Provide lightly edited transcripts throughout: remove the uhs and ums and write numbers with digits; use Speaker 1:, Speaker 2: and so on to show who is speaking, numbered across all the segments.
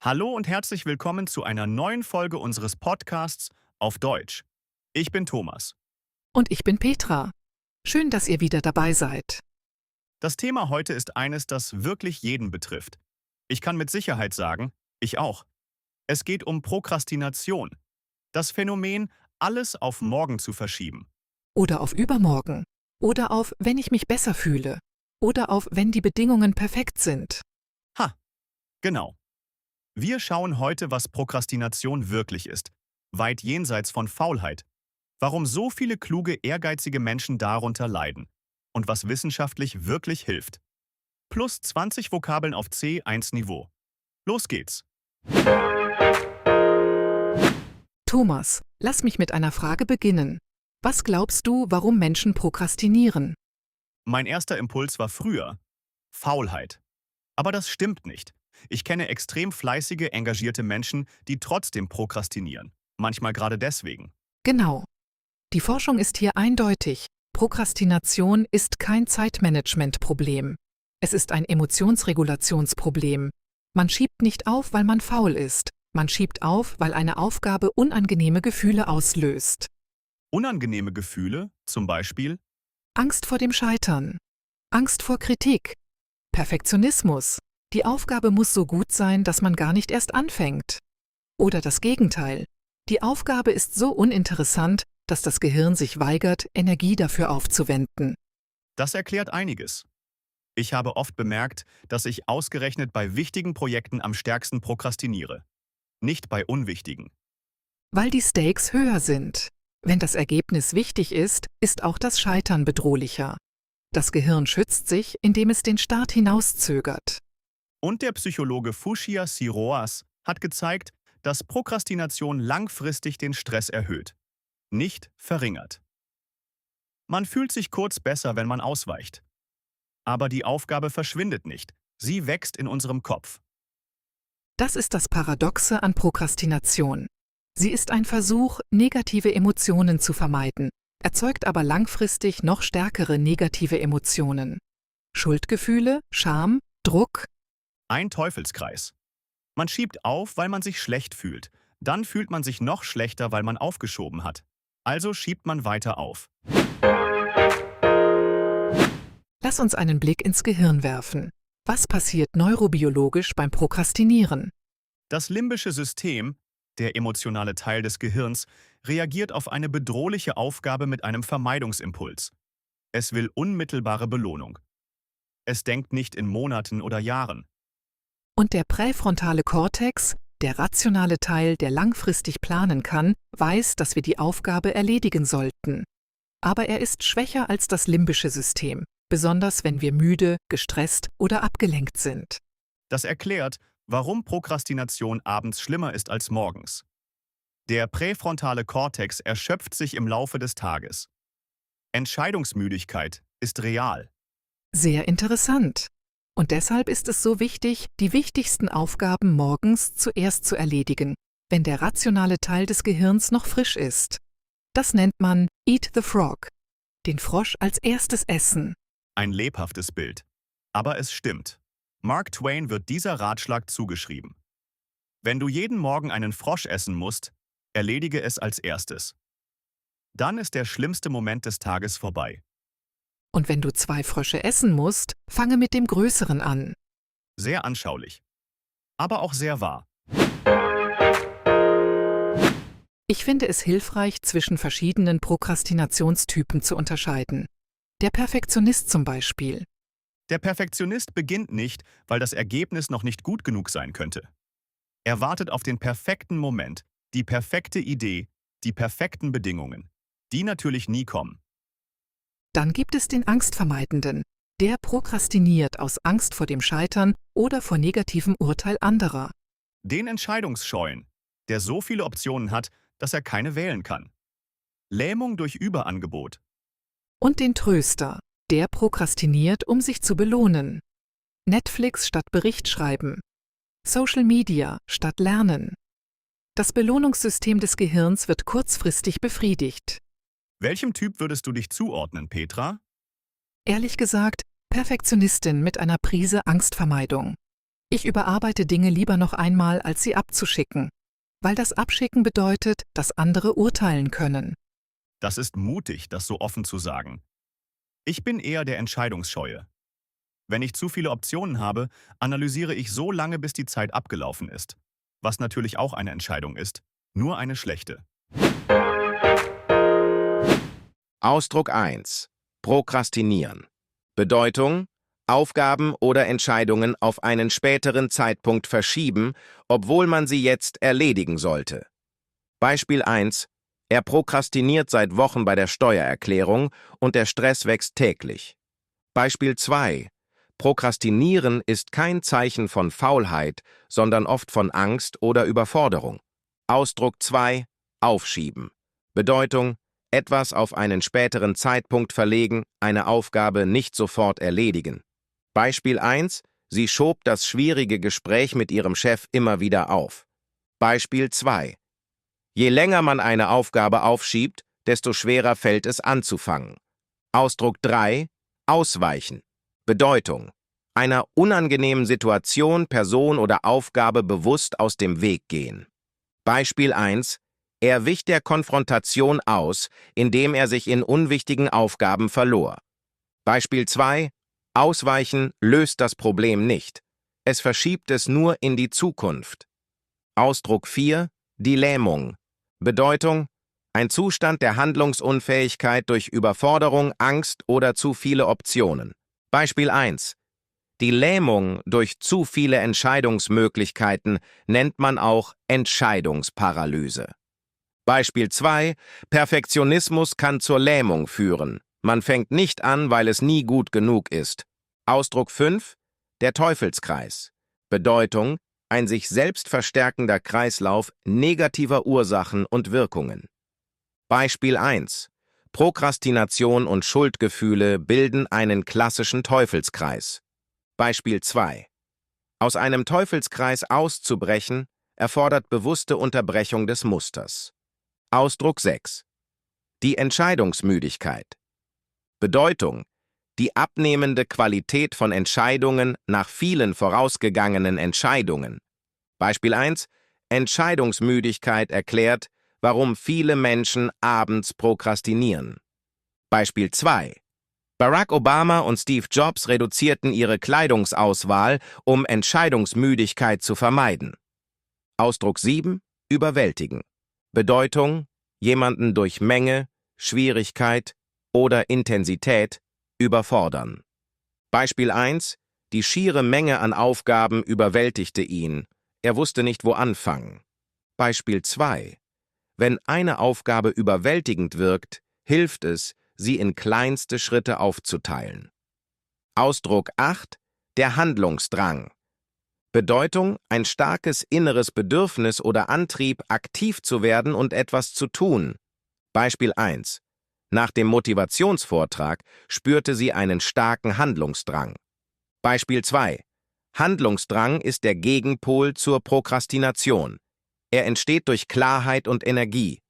Speaker 1: Hallo und herzlich willkommen zu einer neuen Folge unseres Podcasts auf Deutsch. Ich bin Thomas.
Speaker 2: Und ich bin Petra. Schön, dass ihr wieder dabei seid.
Speaker 1: Das Thema heute ist eines, das wirklich jeden betrifft. Ich kann mit Sicherheit sagen, ich auch. Es geht um Prokrastination. Das Phänomen, alles auf morgen zu verschieben.
Speaker 2: Oder auf übermorgen. Oder auf, wenn ich mich besser fühle. Oder auf, wenn die Bedingungen perfekt sind.
Speaker 1: Ha, genau. Wir schauen heute, was Prokrastination wirklich ist, weit jenseits von Faulheit. Warum so viele kluge, ehrgeizige Menschen darunter leiden und was wissenschaftlich wirklich hilft. Plus 20 Vokabeln auf C1-Niveau. Los geht's.
Speaker 2: Thomas, lass mich mit einer Frage beginnen. Was glaubst du, warum Menschen prokrastinieren?
Speaker 1: Mein erster Impuls war früher Faulheit. Aber das stimmt nicht. Ich kenne extrem fleißige, engagierte Menschen, die trotzdem prokrastinieren. Manchmal gerade deswegen.
Speaker 2: Genau. Die Forschung ist hier eindeutig. Prokrastination ist kein Zeitmanagementproblem. Es ist ein Emotionsregulationsproblem. Man schiebt nicht auf, weil man faul ist. Man schiebt auf, weil eine Aufgabe unangenehme Gefühle auslöst.
Speaker 1: Unangenehme Gefühle, zum Beispiel,
Speaker 2: Angst vor dem Scheitern. Angst vor Kritik. Perfektionismus. Die Aufgabe muss so gut sein, dass man gar nicht erst anfängt. Oder das Gegenteil. Die Aufgabe ist so uninteressant, dass das Gehirn sich weigert, Energie dafür aufzuwenden.
Speaker 1: das erklärt einiges. Ich habe oft bemerkt, dass ich ausgerechnet bei wichtigen Projekten am stärksten prokrastiniere. Nicht bei unwichtigen.
Speaker 2: Weil die Stakes höher sind. Wenn das Ergebnis wichtig ist, ist auch das Scheitern bedrohlicher. Das Gehirn schützt sich, indem es den Start hinauszögert.
Speaker 1: Und der Psychologe Fushia Siroas hat gezeigt, dass Prokrastination langfristig den Stress erhöht, nicht verringert. Man fühlt sich kurz besser, wenn man ausweicht. Aber die Aufgabe verschwindet nicht, sie wächst in unserem Kopf.
Speaker 2: Das ist das Paradoxe an Prokrastination. Sie ist ein Versuch, negative Emotionen zu vermeiden, erzeugt aber langfristig noch stärkere negative Emotionen. Schuldgefühle, Scham, Druck.
Speaker 1: Ein Teufelskreis. Man schiebt auf, weil man sich schlecht fühlt. Dann fühlt man sich noch schlechter, weil man aufgeschoben hat. Also schiebt man weiter auf.
Speaker 2: Lass uns einen Blick ins Gehirn werfen. Was passiert neurobiologisch beim Prokrastinieren?
Speaker 1: Das limbische System, der emotionale Teil des Gehirns, reagiert auf eine bedrohliche Aufgabe mit einem Vermeidungsimpuls. Es will unmittelbare Belohnung. Es denkt nicht in Monaten oder Jahren.
Speaker 2: Und der präfrontale Kortex, der rationale Teil, der langfristig planen kann, weiß, dass wir die Aufgabe erledigen sollten. Aber er ist schwächer als das limbische System, besonders wenn wir müde, gestresst oder abgelenkt sind.
Speaker 1: Das erklärt, warum Prokrastination abends schlimmer ist als morgens. Der präfrontale Kortex erschöpft sich im Laufe des Tages. Entscheidungsmüdigkeit ist real.
Speaker 2: Sehr interessant. Und deshalb ist es so wichtig, die wichtigsten Aufgaben morgens zuerst zu erledigen, wenn der rationale Teil des Gehirns noch frisch ist. Das nennt man Eat the Frog, den Frosch als erstes essen.
Speaker 1: Ein lebhaftes Bild. Aber es stimmt. Mark Twain wird dieser Ratschlag zugeschrieben. Wenn du jeden Morgen einen Frosch essen musst, erledige es als erstes. Dann ist der schlimmste Moment des Tages vorbei.
Speaker 2: Und wenn du 2 Frösche essen musst, fange mit dem größeren an.
Speaker 1: Sehr anschaulich. Aber auch sehr wahr.
Speaker 2: Ich finde es hilfreich, zwischen verschiedenen Prokrastinationstypen zu unterscheiden. Der Perfektionist zum Beispiel.
Speaker 1: Der Perfektionist beginnt nicht, weil das Ergebnis noch nicht gut genug sein könnte. Er wartet auf den perfekten Moment, die perfekte Idee, die perfekten Bedingungen, die natürlich nie kommen.
Speaker 2: Dann gibt es den Angstvermeidenden. Der prokrastiniert aus Angst vor dem Scheitern oder vor negativem Urteil anderer.
Speaker 1: Den Entscheidungsscheuen, der so viele Optionen hat, dass er keine wählen kann. Lähmung durch Überangebot.
Speaker 2: Und den Tröster. Der prokrastiniert, um sich zu belohnen. Netflix statt Bericht schreiben. Social Media statt Lernen. Das Belohnungssystem des Gehirns wird kurzfristig befriedigt.
Speaker 1: Welchem Typ würdest du dich zuordnen, Petra?
Speaker 2: Ehrlich gesagt, Perfektionistin mit einer Prise Angstvermeidung. Ich überarbeite Dinge lieber noch einmal, als sie abzuschicken, weil das Abschicken bedeutet, dass andere urteilen können.
Speaker 1: Das ist mutig, das so offen zu sagen. Ich bin eher der Entscheidungsscheue. Wenn ich zu viele Optionen habe, analysiere ich so lange, bis die Zeit abgelaufen ist. Was natürlich auch eine Entscheidung ist, nur eine schlechte.
Speaker 3: Ausdruck 1. Prokrastinieren. Bedeutung: Aufgaben oder Entscheidungen auf einen späteren Zeitpunkt verschieben, obwohl man sie jetzt erledigen sollte. Beispiel 1. Er prokrastiniert seit Wochen bei der Steuererklärung und der Stress wächst täglich. Beispiel 2. Prokrastinieren ist kein Zeichen von Faulheit, sondern oft von Angst oder Überforderung. Ausdruck 2. Aufschieben. Bedeutung: Etwas auf einen späteren Zeitpunkt verlegen, eine Aufgabe nicht sofort erledigen. Beispiel 1. Sie schob das schwierige Gespräch mit ihrem Chef immer wieder auf. Beispiel 2. Je länger man eine Aufgabe aufschiebt, desto schwerer fällt es anzufangen. Ausdruck 3. Ausweichen. Bedeutung: Einer unangenehmen Situation, Person oder Aufgabe bewusst aus dem Weg gehen. Beispiel 1. Er wich der Konfrontation aus, indem er sich in unwichtigen Aufgaben verlor. Beispiel 2. Ausweichen löst das Problem nicht. Es verschiebt es nur in die Zukunft. Ausdruck 4. Die Lähmung. Bedeutung: Ein Zustand der Handlungsunfähigkeit durch Überforderung, Angst oder zu viele Optionen. Beispiel 1. Die Lähmung durch zu viele Entscheidungsmöglichkeiten nennt man auch Entscheidungsparalyse. Beispiel 2. Perfektionismus kann zur Lähmung führen. Man fängt nicht an, weil es nie gut genug ist. Ausdruck 5. Der Teufelskreis. Bedeutung: Ein sich selbst verstärkender Kreislauf negativer Ursachen und Wirkungen. Beispiel 1. Prokrastination und Schuldgefühle bilden einen klassischen Teufelskreis. Beispiel 2. Aus einem Teufelskreis auszubrechen, erfordert bewusste Unterbrechung des Musters. Ausdruck 6. Die Entscheidungsmüdigkeit. Bedeutung: Die abnehmende Qualität von Entscheidungen nach vielen vorausgegangenen Entscheidungen. Beispiel 1. Entscheidungsmüdigkeit erklärt, warum viele Menschen abends prokrastinieren. Beispiel 2. Barack Obama und Steve Jobs reduzierten ihre Kleidungsauswahl, um Entscheidungsmüdigkeit zu vermeiden. Ausdruck 7. Überwältigen. Bedeutung: Jemanden durch Menge, Schwierigkeit oder Intensität überfordern. Beispiel 1. Die schiere Menge an Aufgaben überwältigte ihn. Er wusste nicht, wo anfangen. Beispiel 2. Wenn eine Aufgabe überwältigend wirkt, hilft es, sie in kleinste Schritte aufzuteilen. Ausdruck 8. Der Handlungsdrang. Bedeutung: Ein starkes inneres Bedürfnis oder Antrieb, aktiv zu werden und etwas zu tun. Beispiel 1. Nach dem Motivationsvortrag spürte sie einen starken Handlungsdrang. Beispiel 2. Handlungsdrang ist der Gegenpol zur Prokrastination. Er entsteht durch Klarheit und Energie.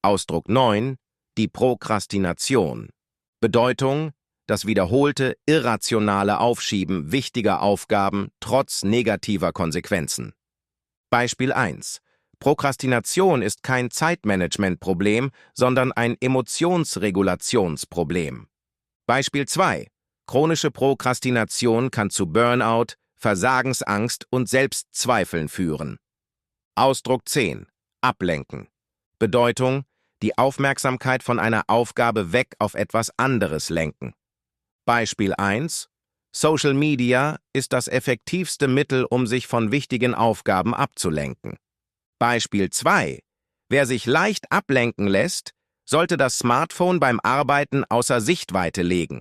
Speaker 3: Ausdruck 9. Die Prokrastination. Bedeutung: Das wiederholte, irrationale Aufschieben wichtiger Aufgaben trotz negativer Konsequenzen. Beispiel 1. Prokrastination ist kein Zeitmanagementproblem, sondern ein Emotionsregulationsproblem. Beispiel 2. Chronische Prokrastination kann zu Burnout, Versagensangst und Selbstzweifeln führen. Ausdruck 10. Ablenken. Bedeutung: Die Aufmerksamkeit von einer Aufgabe weg auf etwas anderes lenken. Beispiel 1. Social Media ist das effektivste Mittel, um sich von wichtigen Aufgaben abzulenken. Beispiel 2. Wer sich leicht ablenken lässt, sollte das Smartphone beim Arbeiten außer Sichtweite legen.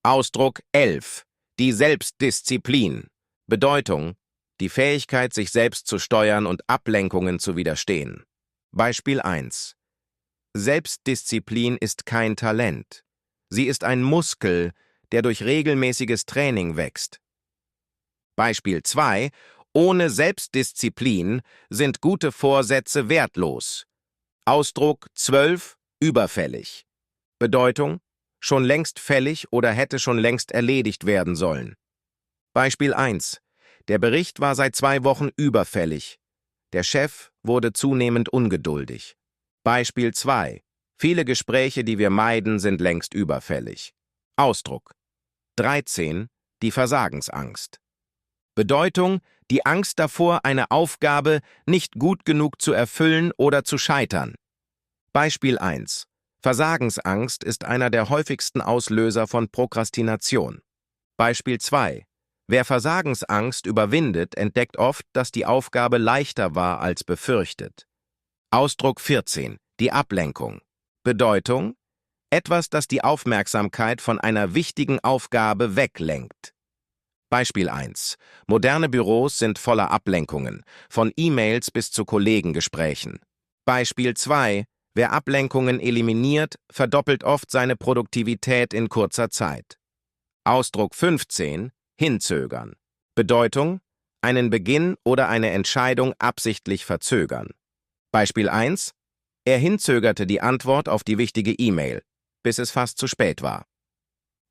Speaker 3: Ausdruck 11. Die Selbstdisziplin. Bedeutung: Die Fähigkeit, sich selbst zu steuern und Ablenkungen zu widerstehen. Beispiel 1. Selbstdisziplin ist kein Talent. Sie ist ein Muskel, der durch regelmäßiges Training wächst. Beispiel 2. Ohne Selbstdisziplin sind gute Vorsätze wertlos. Ausdruck 12. Überfällig. Bedeutung: Schon längst fällig oder hätte schon längst erledigt werden sollen. Beispiel 1. Der Bericht war seit 2 Wochen überfällig. Der Chef wurde zunehmend ungeduldig. Beispiel 2. Viele Gespräche, die wir meiden, sind längst überfällig. Ausdruck 13. Die Versagensangst. Bedeutung: die Angst davor, eine Aufgabe nicht gut genug zu erfüllen oder zu scheitern. Beispiel 1. Versagensangst ist einer der häufigsten Auslöser von Prokrastination. Beispiel 2. Wer Versagensangst überwindet, entdeckt oft, dass die Aufgabe leichter war als befürchtet. Ausdruck 14. Die Ablenkung. Bedeutung: etwas, das die Aufmerksamkeit von einer wichtigen Aufgabe weglenkt. Beispiel 1. Moderne Büros sind voller Ablenkungen, von E-Mails bis zu Kollegengesprächen. Beispiel 2. Wer Ablenkungen eliminiert, verdoppelt oft seine Produktivität in kurzer Zeit. Ausdruck 15. Hinzögern. Bedeutung: einen Beginn oder eine Entscheidung absichtlich verzögern. Beispiel 1. Er hinzögerte die Antwort auf die wichtige E-Mail, bis es fast zu spät war.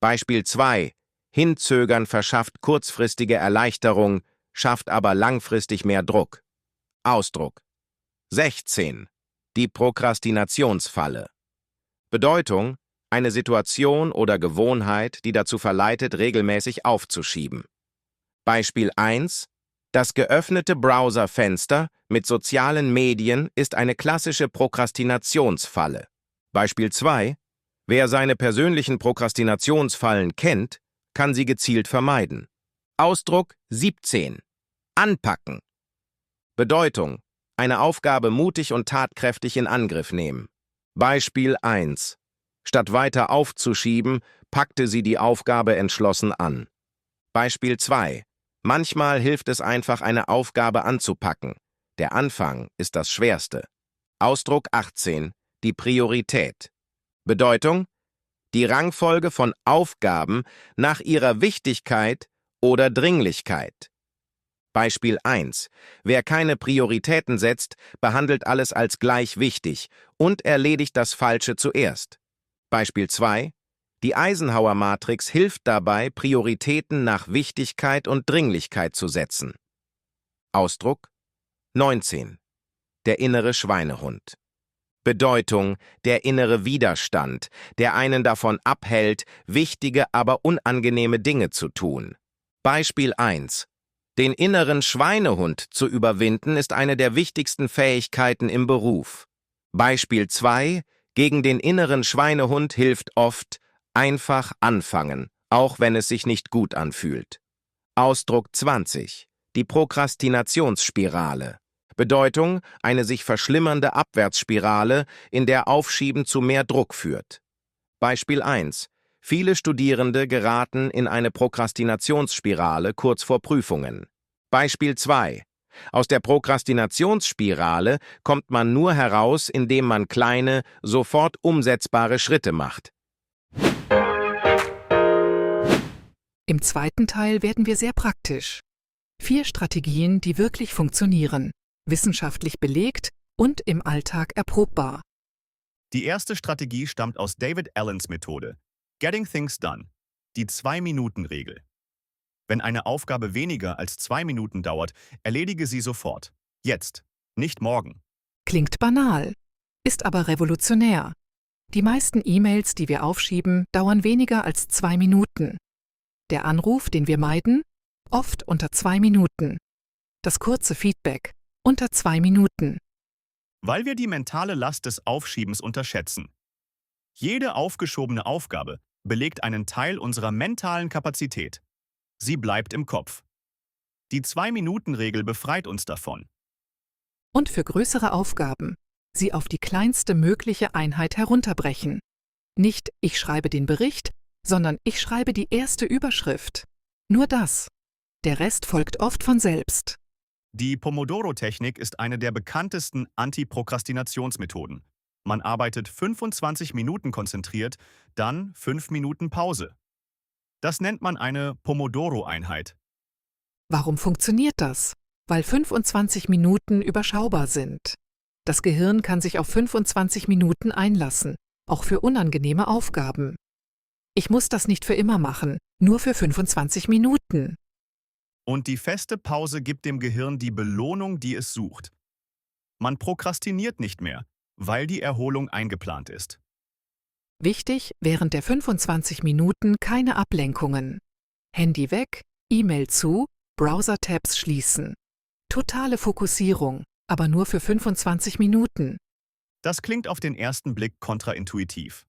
Speaker 3: Beispiel 2. Hinzögern verschafft kurzfristige Erleichterung, schafft aber langfristig mehr Druck. Ausdruck 16. Die Prokrastinationsfalle. Bedeutung: eine Situation oder Gewohnheit, die dazu verleitet, regelmäßig aufzuschieben. Beispiel 1. Das geöffnete Browserfenster mit sozialen Medien ist eine klassische Prokrastinationsfalle. Beispiel 2. Wer seine persönlichen Prokrastinationsfallen kennt, kann sie gezielt vermeiden. Ausdruck 17. Anpacken. Bedeutung: eine Aufgabe mutig und tatkräftig in Angriff nehmen. Beispiel 1. Statt weiter aufzuschieben, packte sie die Aufgabe entschlossen an. Beispiel 2. Manchmal hilft es einfach, eine Aufgabe anzupacken. Der Anfang ist das Schwerste. Ausdruck 18. Die Priorität. Bedeutung: die Rangfolge von Aufgaben nach ihrer Wichtigkeit oder Dringlichkeit. Beispiel 1. Wer keine Prioritäten setzt, behandelt alles als gleich wichtig und erledigt das Falsche zuerst. Beispiel 2. Die Eisenhower-Matrix hilft dabei, Prioritäten nach Wichtigkeit und Dringlichkeit zu setzen. Ausdruck 19. Der innere Schweinehund. Bedeutung: der innere Widerstand, der einen davon abhält, wichtige, aber unangenehme Dinge zu tun. Beispiel 1. Den inneren Schweinehund zu überwinden, ist eine der wichtigsten Fähigkeiten im Beruf. Beispiel 2. Gegen den inneren Schweinehund hilft oft einfach anfangen, auch wenn es sich nicht gut anfühlt. Ausdruck 20. Die Prokrastinationsspirale. Bedeutung: eine sich verschlimmernde Abwärtsspirale, in der Aufschieben zu mehr Druck führt. Beispiel 1. Viele Studierende geraten in eine Prokrastinationsspirale kurz vor Prüfungen. Beispiel 2. Aus der Prokrastinationsspirale kommt man nur heraus, indem man kleine, sofort umsetzbare Schritte macht.
Speaker 2: Im zweiten Teil werden wir sehr praktisch. 4 Strategien, die wirklich funktionieren, wissenschaftlich belegt und im Alltag erprobbar.
Speaker 1: Die erste Strategie stammt aus David Allens Methode, Getting Things Done, die 2-Minuten-Regel. Wenn eine Aufgabe weniger als 2 Minuten dauert, erledige sie sofort. Jetzt, nicht morgen.
Speaker 2: Klingt banal, ist aber revolutionär. Die meisten E-Mails, die wir aufschieben, dauern weniger als 2 Minuten. Der Anruf, den wir meiden, oft unter 2 Minuten. Das kurze Feedback, unter 2 Minuten.
Speaker 1: Weil wir die mentale Last des Aufschiebens unterschätzen. Jede aufgeschobene Aufgabe belegt einen Teil unserer mentalen Kapazität. Sie bleibt im Kopf. Die 2-Minuten-Regel befreit uns davon.
Speaker 2: Und für größere Aufgaben, sie auf die kleinste mögliche Einheit herunterbrechen. Nicht ich schreibe den Bericht, sondern ich schreibe die erste Überschrift. Nur das. Der Rest folgt oft von selbst.
Speaker 1: Die Pomodoro-Technik ist eine der bekanntesten Antiprokrastinationsmethoden. Man arbeitet 25 Minuten konzentriert, dann 5 Minuten Pause. Das nennt man eine Pomodoro-Einheit.
Speaker 2: Warum funktioniert das? Weil 25 Minuten überschaubar sind. Das Gehirn kann sich auf 25 Minuten einlassen, auch für unangenehme Aufgaben. Ich muss das nicht für immer machen, nur für 25 Minuten.
Speaker 1: Und die feste Pause gibt dem Gehirn die Belohnung, die es sucht. Man prokrastiniert nicht mehr, weil die Erholung eingeplant ist.
Speaker 2: Wichtig, während der 25 Minuten keine Ablenkungen. Handy weg, E-Mail zu, Browser-Tabs schließen. Totale Fokussierung, aber nur für 25 Minuten.
Speaker 1: Das klingt auf den ersten Blick kontraintuitiv.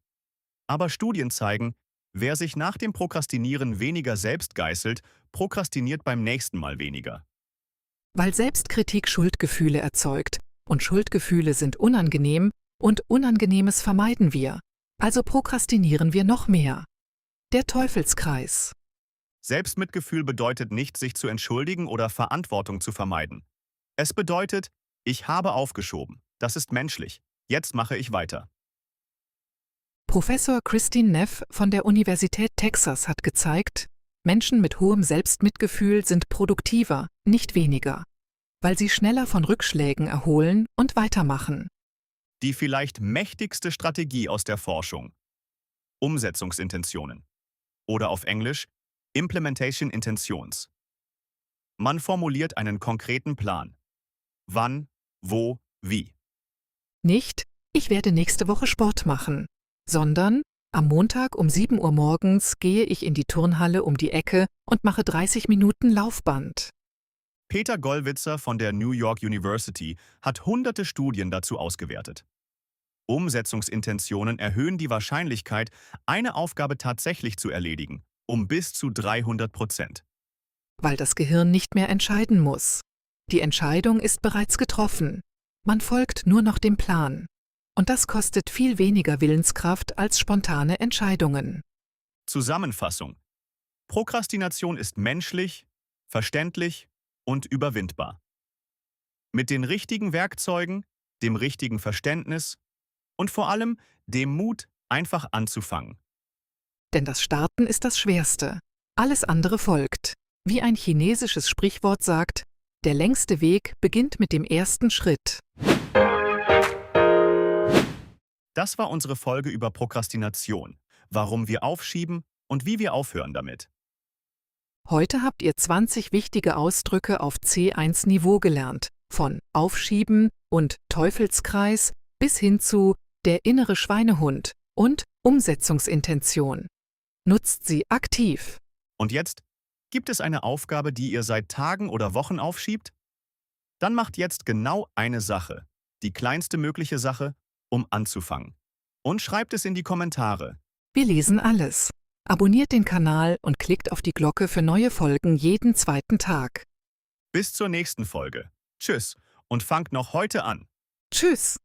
Speaker 1: Aber Studien zeigen, wer sich nach dem Prokrastinieren weniger selbst geißelt, prokrastiniert beim nächsten Mal weniger.
Speaker 2: Weil Selbstkritik Schuldgefühle erzeugt und Schuldgefühle sind unangenehm und Unangenehmes vermeiden wir. Also prokrastinieren wir noch mehr. Der Teufelskreis.
Speaker 1: Selbstmitgefühl bedeutet nicht, sich zu entschuldigen oder Verantwortung zu vermeiden. Es bedeutet, ich habe aufgeschoben. Das ist menschlich. Jetzt mache ich weiter.
Speaker 2: Professor Christine Neff von der Universität Texas hat gezeigt, Menschen mit hohem Selbstmitgefühl sind produktiver, nicht weniger, weil sie schneller von Rückschlägen erholen und weitermachen.
Speaker 1: Die vielleicht mächtigste Strategie aus der Forschung. Umsetzungsintentionen. Oder auf Englisch Implementation Intentions. Man formuliert einen konkreten Plan. Wann, wo, wie.
Speaker 2: Nicht, ich werde nächste Woche Sport machen, sondern am Montag um 7 Uhr morgens gehe ich in die Turnhalle um die Ecke und mache 30 Minuten Laufband.
Speaker 1: Peter Gollwitzer von der New York University hat hunderte Studien dazu ausgewertet. Umsetzungsintentionen erhöhen die Wahrscheinlichkeit, eine Aufgabe tatsächlich zu erledigen, um bis zu 300%.
Speaker 2: Weil das Gehirn nicht mehr entscheiden muss. Die Entscheidung ist bereits getroffen. Man folgt nur noch dem Plan. Und das kostet viel weniger Willenskraft als spontane Entscheidungen.
Speaker 1: Zusammenfassung. Prokrastination ist menschlich, verständlich und überwindbar. Mit den richtigen Werkzeugen, dem richtigen Verständnis und vor allem dem Mut, einfach anzufangen.
Speaker 2: Denn das Starten ist das Schwerste. Alles andere folgt. Wie ein chinesisches Sprichwort sagt, der längste Weg beginnt mit dem ersten Schritt.
Speaker 1: Das war unsere Folge über Prokrastination, warum wir aufschieben und wie wir aufhören damit.
Speaker 2: Heute habt ihr 20 wichtige Ausdrücke auf C1-Niveau gelernt, von Aufschieben und Teufelskreis bis hin zu der innere Schweinehund und Umsetzungsintention. Nutzt sie aktiv.
Speaker 1: Und jetzt? Gibt es eine Aufgabe, die ihr seit Tagen oder Wochen aufschiebt? Dann macht jetzt genau eine Sache, die kleinste mögliche Sache, um anzufangen. Und schreibt es in die Kommentare.
Speaker 2: Wir lesen alles. Abonniert den Kanal und klickt auf die Glocke für neue Folgen jeden zweiten Tag.
Speaker 1: Bis zur nächsten Folge. Tschüss und fangt noch heute an.
Speaker 2: Tschüss!